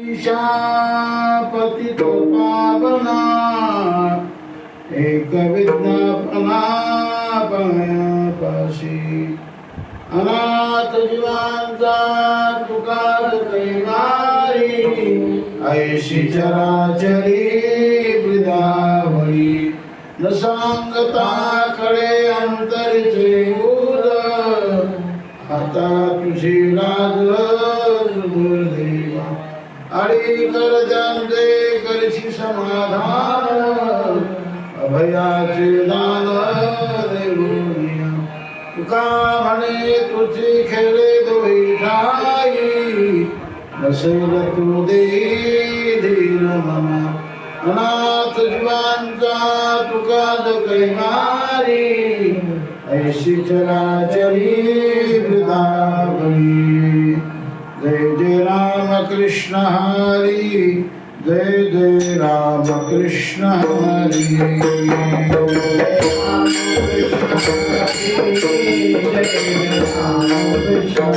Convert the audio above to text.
पतितो पावना एक विज्ञापना पाशी अनाथ जीवांचा तुकार कैवारी ऐशी चराचरी वृदावळी न सांगता कळे अंतरचे उर आता तुझी राज गुरुदेवा अडी कर जानते करशी समाधान अभयाचे दान देऊनिया तुका म्हणे तुझी खेळे दोही ठाई नसेल तू दे धीर मना अनाथ जीवांचा तुका कैवारी ऐशी चराचरी वृदावळी जय जय राम कृष्ण हरी जय जय राम कृष्ण हरी जय राम कृष्ण